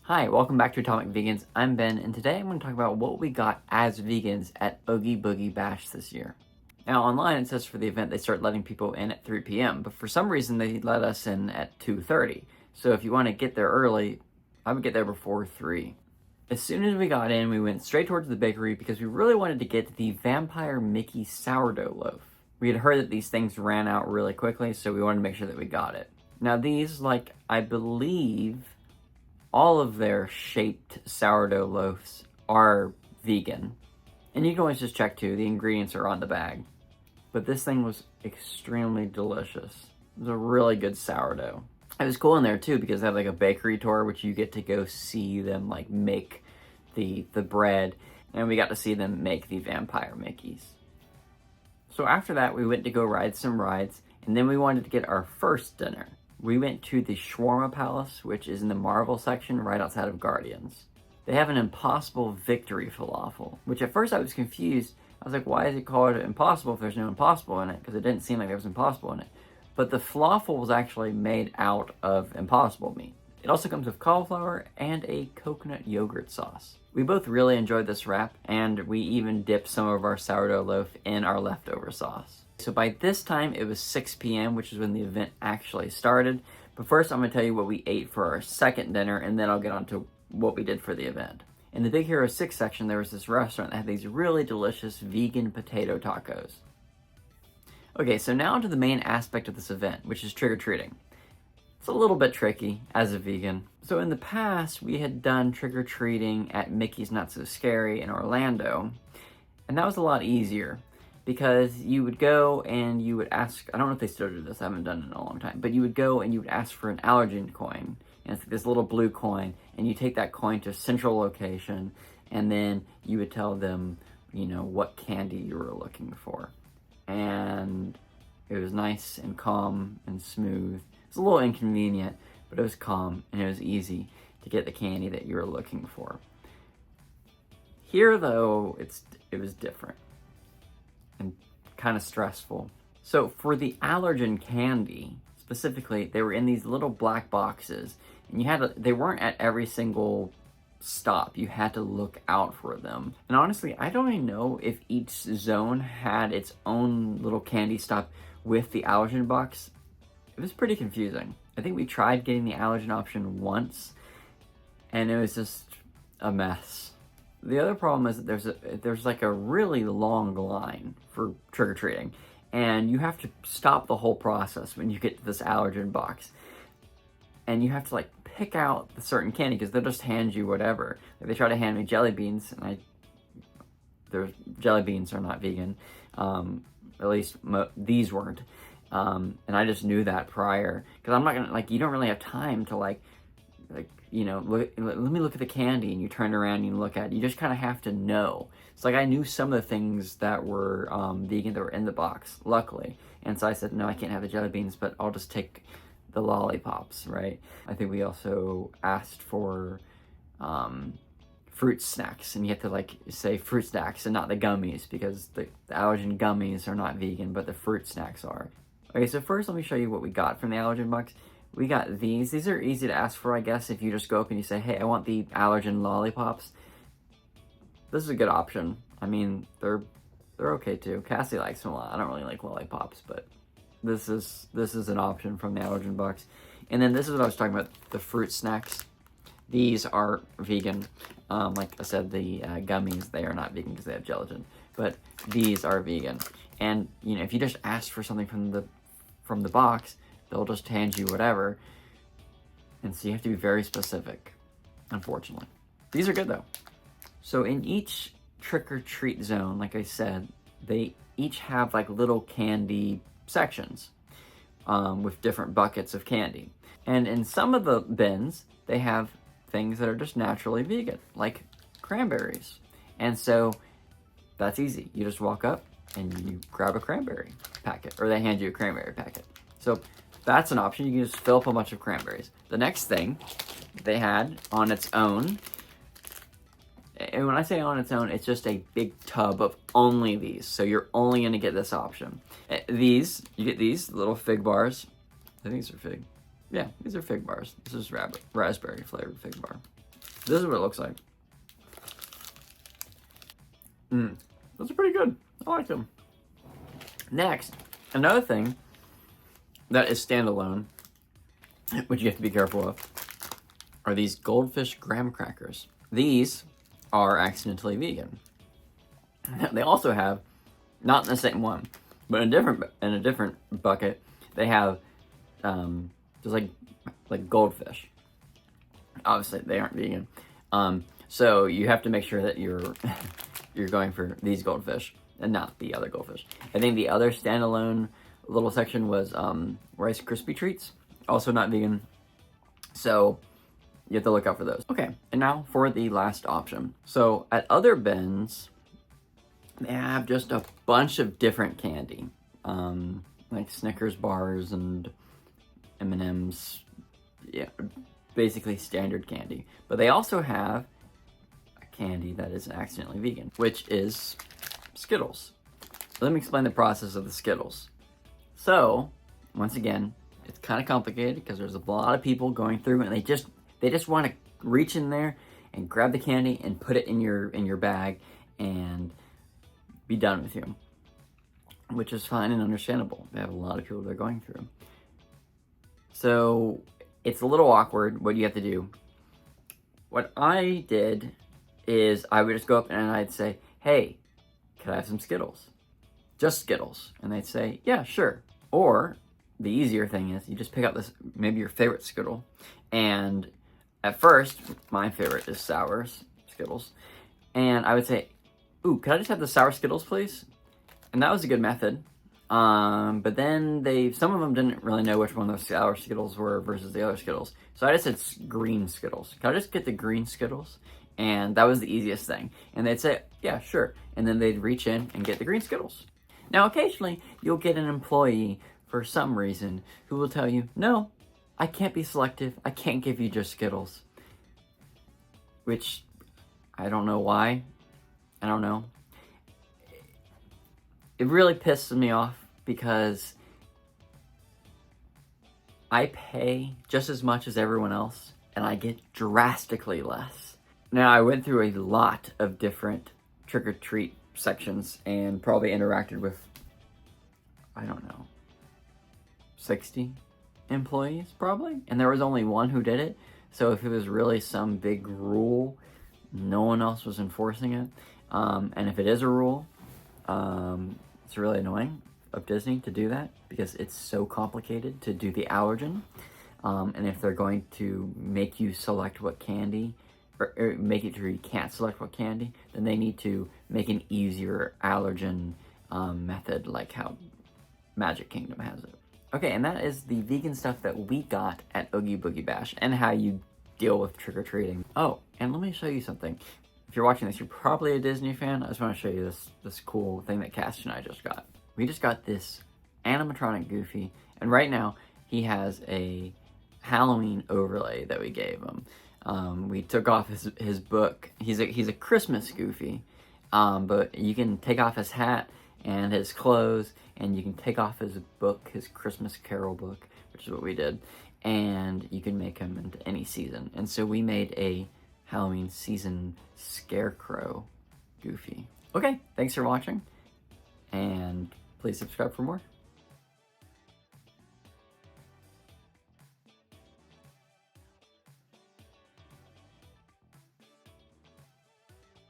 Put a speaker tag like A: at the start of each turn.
A: Hi, welcome back to Atomic Vegans. I'm Ben, and today I'm going to talk about what we got as vegans at Oogie Boogie Bash this year. Now, online it says for the event they start letting people in at 3 p.m., but for some reason they let us in at 2:30. So if you want to get there early, I would get there before 3. As soon as we got in, we went straight towards the bakery because we really wanted to get the Vampire Mickey sourdough loaf. We had heard that these things ran out really quickly, so we wanted to make sure that we got it. Now these, like I believe, all of their shaped sourdough loaves are vegan. And you can always just check too, the ingredients are on the bag. But this thing was extremely delicious. It was a really good sourdough. It was cool in there too because they have like a bakery tour which you get to go see them like make the bread, and we got to see them make the Vampire Mickeys. So after that we went to go ride some rides, and then we wanted to get our first dinner. We went to the Shawarma Palace, which is in the Marvel section right outside of Guardians. They have an Impossible Victory falafel, which at first I was confused. I was like, why is it called Impossible if there's no Impossible in it? Because it didn't seem like there was Impossible in it. But the falafel was actually made out of Impossible meat. It also comes with cauliflower and a coconut yogurt sauce. We both really enjoyed this wrap, and we even dipped some of our sourdough loaf in our leftover sauce. So by this time, it was 6 p.m., which is when the event actually started. But first, I'm going to tell you what we ate for our second dinner, and then I'll get on to what we did for the event. In the Big Hero 6 section, there was this restaurant that had these really delicious vegan potato tacos. Okay, so now to the main aspect of this event, which is trick-or-treating. It's a little bit tricky as a vegan. So in the past, we had done trick-or-treating at Mickey's Not So Scary in Orlando, and that was a lot easier. Because you would go and you would ask, I don't know if they still do this, I haven't done it in a long time, but you would go and you would ask for an allergen coin, and it's this little blue coin, and you take that coin to a central location, and then you would tell them, what candy you were looking for. And it was nice and calm and smooth. It's a little inconvenient, but it was calm and it was easy to get the candy that you were looking for. Here, though, it was different and kind of stressful. So for the allergen candy, specifically, they were in these little black boxes, and they weren't at every single stop. You had to look out for them. And honestly, I don't even know if each zone had its own little candy stop with the allergen box. It was pretty confusing. I think we tried getting the allergen option once, and it was just a mess. The other problem is that there's like a really long line for trick-or-treating, and you have to stop the whole process when you get to this allergen box. And you have to like pick out the certain candy because they'll just hand you whatever. Like, they try to hand me jelly beans, and jelly beans are not vegan. At least these weren't. And I just knew that prior, because I'm not gonna, you don't really have time to let me look at the candy, and you turn around and you look at it. You just kind of have to know. It's like I knew some of the things that were vegan that were in the box, luckily. And so I said, no, I can't have the jelly beans, but I'll just take the lollipops, right? I think we also asked for fruit snacks, and you have to say fruit snacks and not the gummies, because the allergen gummies are not vegan, but the fruit snacks are. Okay, so first let me show you what we got from the allergen box. We got these. These are easy to ask for, I guess, if you just go up and you say, hey, I want the allergen lollipops. This is a good option. I mean, they're okay too. Cassie likes them a lot. I don't really like lollipops, but this is an option from the allergen box. And then this is what I was talking about, the fruit snacks. These are vegan. Like I said, the gummies, they are not vegan because they have gelatin, but these are vegan. And if you just ask for something from the box, they'll just hand you whatever. And so you have to be very specific, unfortunately. These are good though. So in each trick-or-treat zone, like I said, they each have little candy sections with different buckets of candy. And in some of the bins, they have things that are just naturally vegan, like cranberries. And so that's easy. You just walk up and you grab a cranberry packet, or they hand you a cranberry packet. So that's an option. You can just fill up a bunch of cranberries. The next thing they had on its own, and when I say on its own, it's just a big tub of only these. So you're only going to get this option. You get these little fig bars. I think these are fig. Yeah, these are fig bars. This is raspberry flavored fig bar. This is what it looks like. Those are pretty good. I like them. Next, another thing that is standalone, which you have to be careful of, are these goldfish graham crackers. These are accidentally vegan. They also have, not in the same one, but in a different bucket, they have just like goldfish. Obviously, they aren't vegan. So you have to make sure that you're you're going for these goldfish and not the other goldfish. I think the other standalone little section was Rice Krispie treats, also not vegan. So you have to look out for those. Okay, and now for the last option. So at other bins, they have just a bunch of different candy, like Snickers bars and M&Ms. Yeah, basically standard candy. But they also have a candy that is accidentally vegan, which is Skittles. Let me explain the process of the Skittles. So, once again, it's kind of complicated because there's a lot of people going through and they just want to reach in there and grab the candy and put it in your bag and be done with you, which is fine and understandable. They have a lot of people they're going through. So it's a little awkward what you have to do. What I did is I would just go up and I'd say, hey, could I have some Skittles? Just Skittles. And they'd say, yeah, sure. Or the easier thing is you just pick up this, maybe your favorite Skittle. And at first, my favorite is sour Skittles. And I would say, ooh, could I just have the sour Skittles, please? And that was a good method. But then some of them didn't really know which one those sour Skittles were versus the other Skittles. So I just said green Skittles. Can I just get the green Skittles? And that was the easiest thing. And they'd say, yeah, sure. And then they'd reach in and get the green Skittles. Now, occasionally, you'll get an employee, for some reason, who will tell you, no, I can't be selective. I can't give you just Skittles. Which, I don't know why. I don't know. It really pisses me off because I pay just as much as everyone else and I get drastically less. Now, I went through a lot of different trick-or-treat sections and probably interacted with, I don't know, 60 employees probably. And there was only one who did it. So if it was really some big rule, no one else was enforcing it. And if it is a rule, it's really annoying of Disney to do that because it's so complicated to do the allergen. And if they're going to make you select what candy, or make it where you can't select what candy, then they need to make an easier allergen method like how Magic Kingdom has it. Okay, and that is the vegan stuff that we got at Oogie Boogie Bash and how you deal with trick-or-treating. Oh, and let me show you something. If you're watching this, you're probably a Disney fan. I just want to show you this cool thing that Cash and I just got. We just got this animatronic Goofy, and right now he has a Halloween overlay that we gave him. We took off his book. He's a Christmas Goofy, but you can take off his hat and his clothes, and you can take off his book, his Christmas Carol book, which is what we did, and you can make him into any season. And so we made a Halloween season Scarecrow Goofy. Okay, thanks for watching, and please subscribe for more.